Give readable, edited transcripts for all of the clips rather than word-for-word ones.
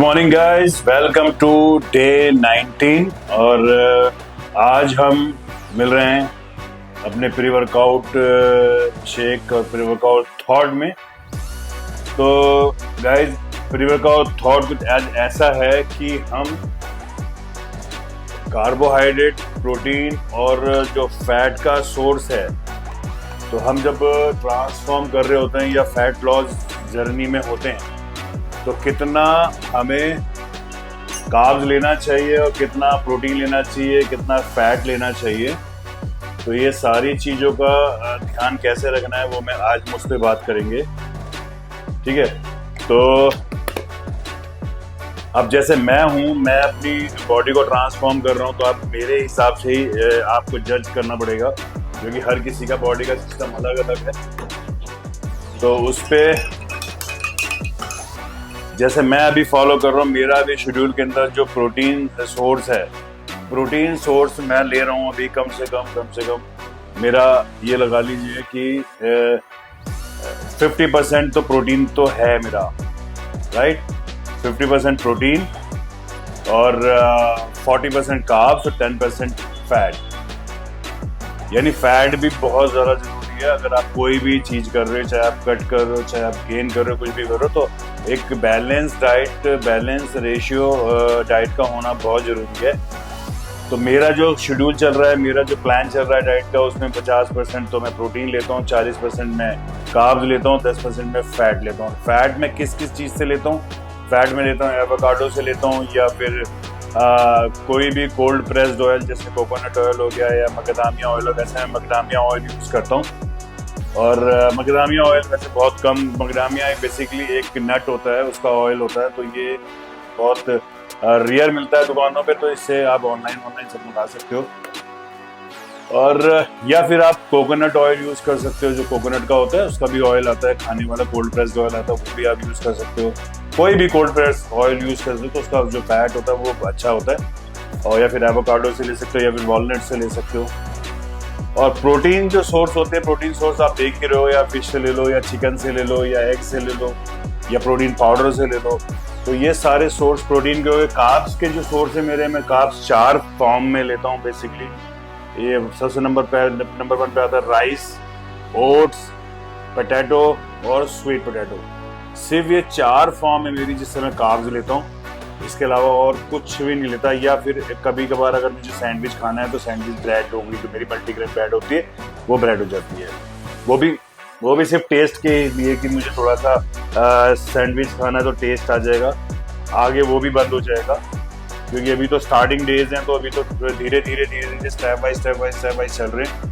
Morning guys, welcome to day 19 और आज हम मिल रहे हैं अपने प्री वर्कआउट शेक और प्री वर्कआउट थॉट में। तो गाइस, प्री वर्कआउट थॉट कुछ आज ऐसा है कि हम कार्बोहाइड्रेट, प्रोटीन और जो फैट का सोर्स है, तो हम जब ट्रांसफॉर्म कर रहे होते हैं या फैट लॉस जर्नी में होते हैं तो कितना हमें कार्ब्स लेना चाहिए और कितना प्रोटीन लेना चाहिए, कितना फैट लेना चाहिए, तो ये सारी चीज़ों का ध्यान कैसे रखना है वो मैं आज मुझ पे बात करेंगे। ठीक है, तो अब जैसे मैं हूँ, मैं अपनी बॉडी को ट्रांसफॉर्म कर रहा हूँ, तो आप मेरे हिसाब से ही आपको जज करना पड़ेगा, क्योंकि हर किसी का बॉडी का सिस्टम अलग अलग है। तो उस पर जैसे मैं अभी फॉलो कर रहा हूँ, मेरा अभी शेड्यूल के अंदर जो प्रोटीन सोर्स है, प्रोटीन सोर्स मैं ले रहा हूँ अभी कम से कम मेरा ये लगा लीजिए कि 50% तो प्रोटीन तो है मेरा, राइट। 50% प्रोटीन और 40% कार्ब्स और 10% फैट। यानी फैट भी बहुत ज़्यादा जरूरी है। अगर आप कोई भी चीज़ कर रहे हो, चाहे आप कट कर रहे हो, चाहे आप गेन कर रहे हो, कुछ भी कर रहे हो, तो एक balance diet, balance ratio diet का होना बहुत ज़रूरी है। तो मेरा जो शेड्यूल चल रहा है, मेरा जो प्लान चल रहा है डाइट का, उसमें 50% तो मैं प्रोटीन लेता हूँ, 40% मैं कार्ब्स लेता हूँ, 10% मैं फैट लेता हूँ। फैट मैं किस किस चीज़ से लेता हूँ? फैट में लेता हूँ एवोकाडो से लेता हूँ, या फिर कोई भी कोल्ड प्रेस्ड ऑयल जैसे कोकोनट ऑयल हो गया या मकदामिया ऑयल हो, वैसे मैं मकदामिया ऑयल यूज़ करता हूँ। और मकदामिया ऑयल वैसे बहुत कम, मकदामिया बेसिकली एक नट होता है, उसका ऑयल होता है, तो ये बहुत रेयर मिलता है दुकानों पे, तो इससे आप ऑनलाइन सब मंगा सकते हो। और या फिर आप कोकोनट ऑयल यूज़ कर सकते हो, जो कोकोनट का होता है उसका भी ऑयल आता है, खाने वाला कोल्ड प्रेस्ड ऑयल आता है, वो भी आप यूज़ कर सकते हो। कोई भी कोल्ड प्रेस ऑयल यूज़ कर सकते हो, तो उसका जो फैट होता है वो अच्छा होता है। और या फिर एवोकाडो से ले सकते हो, या फिर वॉलनट से ले सकते हो। और प्रोटीन जो सोर्स होते हैं, प्रोटीन सोर्स आप देख ही रहे हो, या फिश से ले लो, या चिकन से ले लो, या एग से ले लो, या प्रोटीन पाउडर से ले लो। तो ये सारे सोर्स प्रोटीन के हो गए। कार्ब्स के जो सोर्स है मेरे, मैं कार्ब्स 4 फॉर्म में लेता हूँ बेसिकली। ये सबसे नंबर 1 पे आता है राइस, ओट्स, पोटैटो और स्वीट पोटैटो। सिर्फ ये 4 फॉर्म है मेरी जिससे मैं कार्ब्स लेता हूँ, इसके अलावा और कुछ भी नहीं लेता। या फिर कभी कभार अगर मुझे सैंडविच खाना है तो सैंडविच ब्रेड हो गई, जो मेरी मल्टीग्रेन ब्रेड होती है, वो ब्रेड हो जाती है। वो भी सिर्फ टेस्ट के लिए कि मुझे थोड़ा सा सैंडविच खाना है तो टेस्ट आ जाएगा, आगे वो भी बंद हो जाएगा, क्योंकि अभी तो स्टार्टिंग डेज हैं, तो अभी तो धीरे धीरे स्टेप बाय स्टेप चल रहे हैं।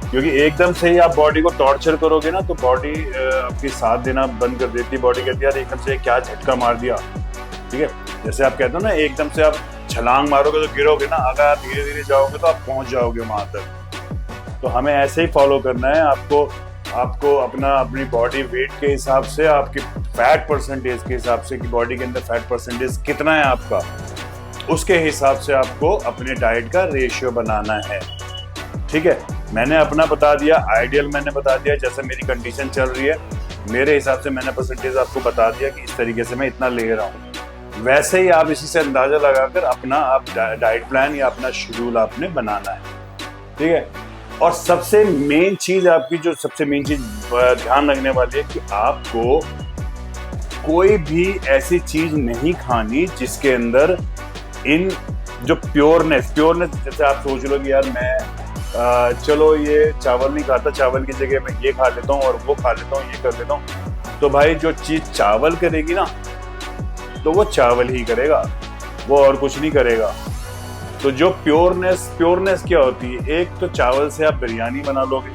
क्योंकि एकदम से ही आप बॉडी को टॉर्चर करोगे ना, तो बॉडी आपकी साथ देना बंद कर देती है। बॉडी कहती है यार एकदम से क्या झटका मार दिया। ठीक है, जैसे आप कहते हो ना, एकदम से आप छलांग मारोगे तो गिरोगे ना, अगर आप धीरे धीरे जाओगे तो आप पहुंच जाओगे वहां तक। तो हमें ऐसे ही फॉलो करना है। आपको अपनी बॉडी वेट के हिसाब से, आपके फैट परसेंटेज के हिसाब से कि बॉडी के अंदर फैट परसेंटेज कितना है आपका, उसके हिसाब से आपको अपने डाइट का रेशियो बनाना है। ठीक है, मैंने अपना बता दिया, आइडियल मैंने बता दिया, जैसे मेरी कंडीशन चल रही है मेरे हिसाब से मैंने परसेंटेज आपको बता दिया कि इस तरीके से मैं इतना ले रहा हूँ। वैसे ही आप इसी से अंदाजा लगाकर अपना आप डाइट प्लान या अपना शेड्यूल आपने बनाना है। ठीक है, और सबसे मेन चीज आपकी, जो सबसे मेन चीज ध्यान रखने वाली है कि आपको कोई भी ऐसी चीज नहीं खानी जिसके अंदर इन जो प्योरनेस, जैसे आप सोच लो कि यार मैं चलो ये चावल नहीं खाता, चावल की जगह मैं ये खा लेता हूँ और वो खा लेता हूँ, ये कर लेता हूँ, तो भाई जो चीज चावल करेगी ना, तो वो चावल ही करेगा, वो और कुछ नहीं करेगा। तो जो प्योरनेस क्या होती है, एक तो चावल से आप बिरयानी बना लोगे,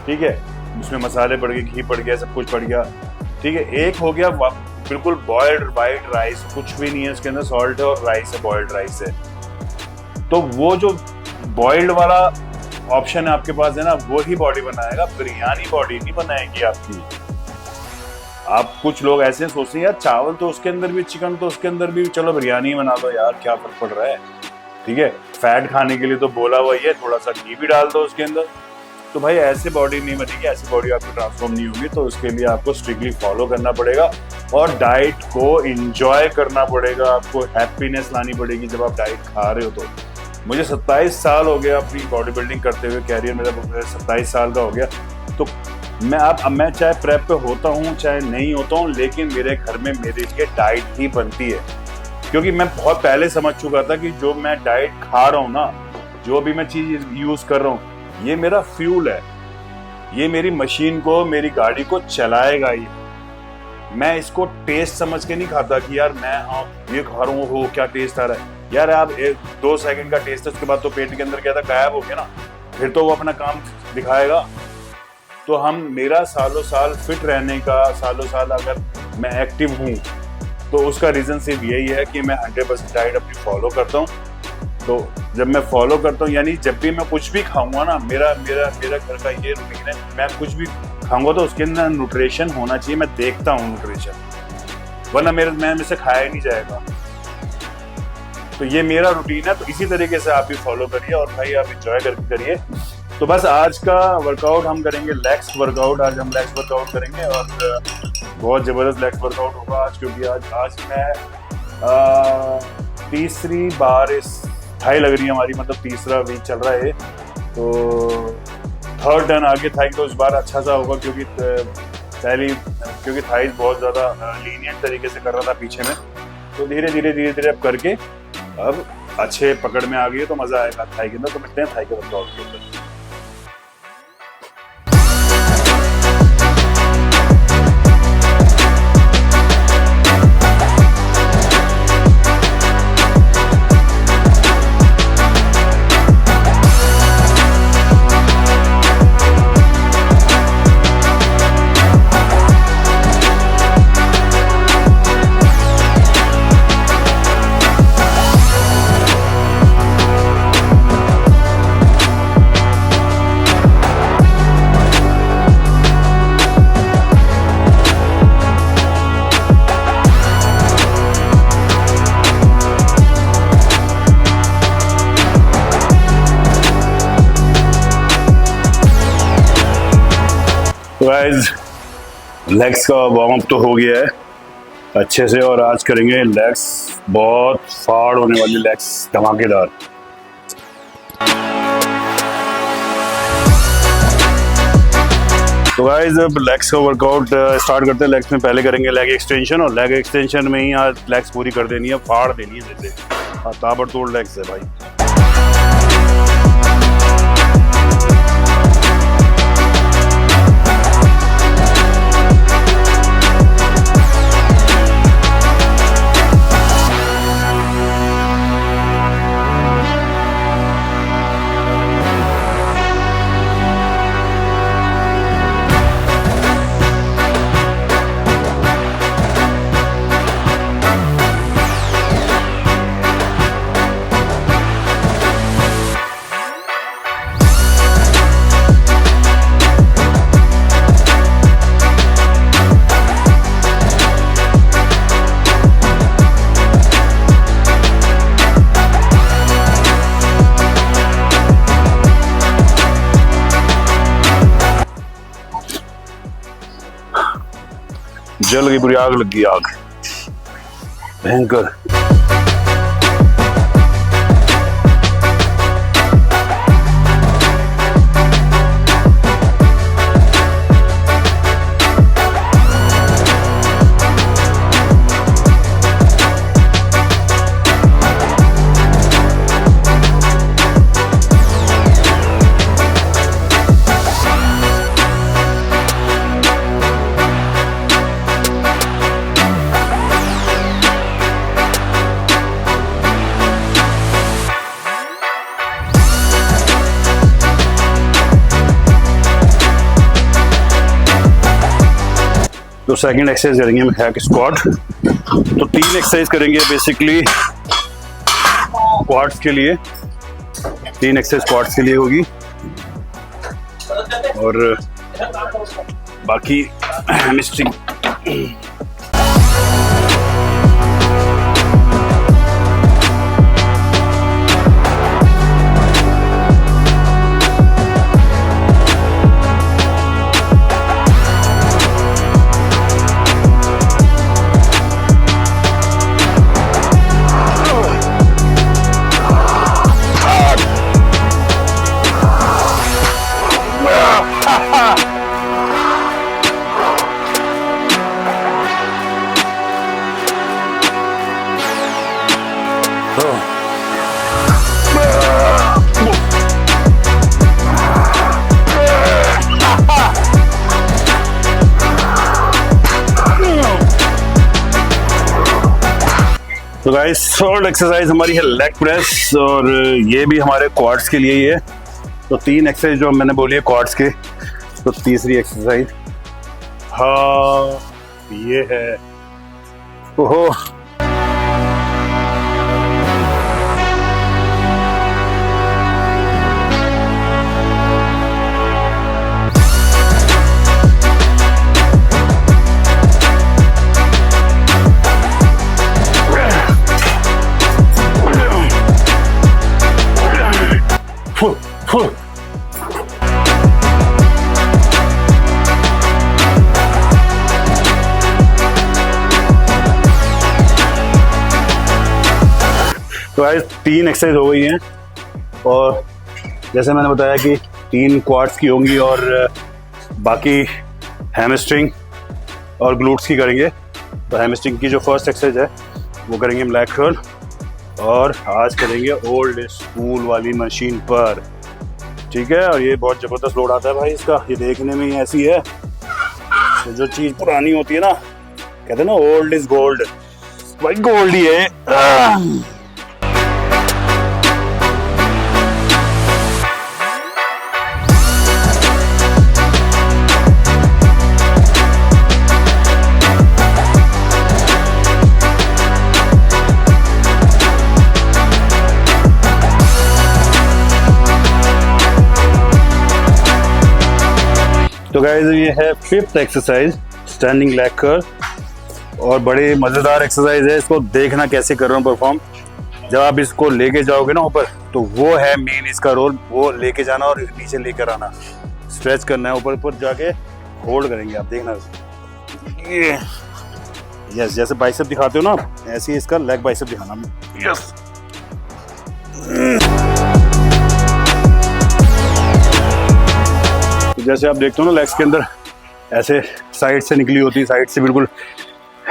ठीक है, उसमें मसाले पड़ गए, घी पड़ गया, सब कुछ पड़ गया, ठीक है। एक हो गया बिल्कुल बॉइल्ड वाइट राइस, कुछ भी नहीं है उसके अंदर, सॉल्ट है और राइस है, बॉइल्ड राइस है। तो वो जो बॉइल्ड वाला ऑप्शन है आपके पास है ना, वो ही बॉडी बनाएगा, बिरयानी बॉडी नहीं बनाएगी आपकी। आप कुछ लोग ऐसे सोचते हैं यार चावल तो उसके अंदर भी, चिकन तो उसके अंदर भी, चलो बिरयानी बना दो यार, क्या फर्क पड़ रहा है। ठीक है, फैट खाने के लिए तो बोला वही है, थोड़ा सा घी भी डाल दो उसके अंदर, तो भाई ऐसे बॉडी नहीं बनेगी, ऐसी बॉडी आपकी ट्रांसफॉर्म नहीं होगी। तो उसके लिए आपको स्ट्रिक्टली फॉलो करना पड़ेगा और डाइट को इंजॉय करना पड़ेगा, आपको हैप्पीनेस लानी पड़ेगी जब आप डाइट खा रहे हो। तो मुझे 27 साल हो गया अपनी बॉडी बिल्डिंग करते हुए, कैरियर मेरा 27 साल का हो गया। तो मैं चाहे प्रेप पे होता हूँ चाहे नहीं होता हूँ, लेकिन मेरे घर में मेरे लिए डाइट ही बनती है, क्योंकि मैं बहुत पहले समझ चुका था कि जो मैं डाइट खा रहा हूँ ना, जो भी मैं चीज यूज कर रहा हूँ, ये मेरा फ्यूल है, ये मेरी मशीन को, मेरी गाड़ी को चलाएगा। ये मैं इसको टेस्ट समझ के नहीं खाता कि यार मैं ये खा रहा हूँ, हो क्या टेस्ट आ रहा है। यार आप 2 सेकंड का टेस्ट है, उसके बाद तो पेट के अंदर क्या था, गायब हो गया ना, फिर तो वो अपना काम दिखाएगा। तो मेरा सालों साल फिट रहने का, सालों साल अगर मैं एक्टिव हूँ, तो उसका रीजन सिर्फ यही है कि मैं 100% डाइट अपनी फॉलो करता हूँ। तो जब मैं फॉलो करता हूँ, यानी जब भी मैं कुछ भी खाऊंगा ना, मेरा घर का ये रूटीन है, मैं कुछ भी खाऊंगा तो उसके अंदर न्यूट्रिशन होना चाहिए। मैं देखता हूँ न्यूट्रिशन, वरना मैं से खाया ही नहीं जाएगा। तो ये मेरा रूटीन है। तो इसी तरीके से आप भी फॉलो करिए और भाई आप इंजॉय करके करिए। तो बस आज का वर्कआउट हम करेंगे लेग्स वर्कआउट। आज हम लेग्स वर्कआउट करेंगे और बहुत ज़बरदस्त लेग्स वर्कआउट होगा आज, क्योंकि आज मैं तीसरी बार इस थाई लग रही है हमारी, मतलब तीसरा वीक चल रहा है। तो 3rd टर्न आगे थाई तो इस बार अच्छा सा होगा, क्योंकि थाई बहुत ज़्यादा लीनियंट तरीके से कर रहा था पीछे में। तो धीरे धीरे अब करके अब अच्छे पकड़ में आ गई है, तो मज़ा आएगा थाई के अंदर। तो मिलते हैं थाई के वर्कआउट के अंदर। तो गाइस लेग्स का वार्म अप तो हो गया है अच्छे से, और आज करेंगे लेग्स, बहुत फाड़ होने वाली लेग्स, धमाकेदार। तो गाइस अब लेग्स का वर्कआउट स्टार्ट करते हैं। लेग्स में पहले करेंगे लेग एक्सटेंशन, और लेग एक्सटेंशन में ही आज लेग्स पूरी कर देनी है, फाड़ देनी है जैसे। ताबड़तोड़ लेग्स है भाई। जल गई, पूरी आग लग गई, आग भयंकर। तो सेकंड एक्सरसाइज करेंगे हम हैक स्क्वाट। तो 3 एक्सरसाइज करेंगे बेसिकली क्वाड्स के लिए, 3 एक्सरसाइज क्वाड्स के लिए होगी, और बाकी हैमस्ट्रिंग। तो गाइस थर्ड एक्सरसाइज हमारी है लेग प्रेस, और ये भी हमारे क्वाड्स के लिए ही है। तो 3 एक्सरसाइज जो मैंने बोली है क्वाड्स के, तो तीसरी एक्सरसाइज हाँ ये है। ओहो तो आज 3 एक्सरसाइज हो गई हैं, और जैसे मैंने बताया कि 3 क्वाड्स की होंगी और बाकी हैमस्ट्रिंग और ग्लूट्स की करेंगे। तो हैमस्ट्रिंग की जो फर्स्ट एक्सरसाइज है वो करेंगे हम लेग कर्ल, और आज करेंगे ओल्ड स्कूल वाली मशीन पर, ठीक है। और ये बहुत ज़बरदस्त लोड आता है भाई इसका, ये देखने में ही ऐसी है। तो जो चीज़ पुरानी होती है ना, कहते हैं ना ओल्ड इज गोल्ड, भाई गोल्ड ही है। तो गाइस ये है 5th exercise standing leg curl, और बड़े मज़ेदार एक्सरसाइज है। इसको देखना कैसे कर रहा हूँ परफॉर्म। जब आप इसको लेके जाओगे ना ऊपर, तो वो है मेन इसका रोल, वो लेके जाना और नीचे लेकर आना, स्ट्रेच करना है, ऊपर ऊपर जाके होल्ड करेंगे आप, देखना ये यस। जैसे बाइसेप दिखाते हो ना, ऐसे ही इसका लेग बाइसेप दिखाना, यस। जैसे आप देखते हो ना लेग्स के अंदर ऐसे साइड से निकली होती है, साइड से बिल्कुल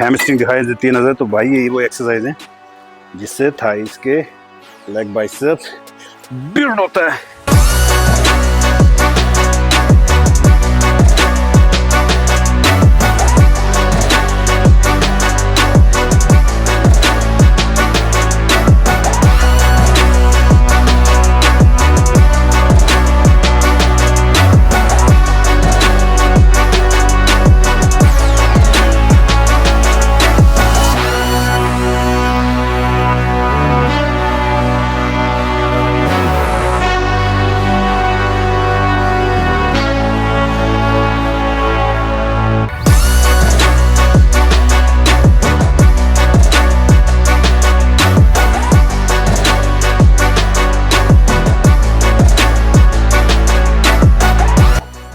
हैमस्ट्रिंग दिखाई देती है नज़र। तो भाई यही वो एक्सरसाइज है जिससे थाइस के लेग बाइसेप्स बिल्ड होता है।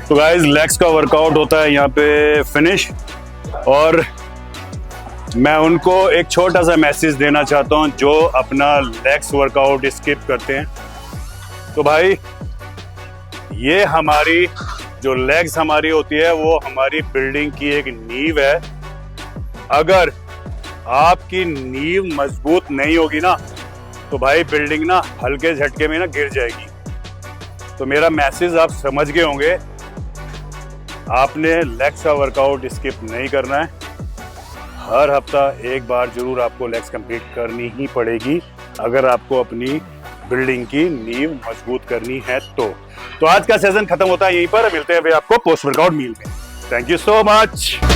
तो गाइस लेग्स का वर्कआउट होता है यहाँ पे फिनिश, और मैं उनको एक छोटा सा मैसेज देना चाहता हूँ जो अपना लेग्स वर्कआउट स्किप करते हैं। तो भाई ये हमारी जो लेग्स हमारी होती है वो हमारी बिल्डिंग की एक नींव है। अगर आपकी नींव मजबूत नहीं होगी ना, तो भाई बिल्डिंग ना हल्के झटके में ना गिर जाएगी। तो मेरा मैसेज आप समझ गए होंगे, आपने लेग्स का वर्कआउट स्किप नहीं करना है। हर हफ्ता एक बार जरूर आपको लेग्स कंप्लीट करनी ही पड़ेगी अगर आपको अपनी बिल्डिंग की नींव मजबूत करनी है। तो आज का सेशन खत्म होता है यहीं पर। मिलते हैं भाई आपको पोस्ट वर्कआउट मील में। Thank you so much.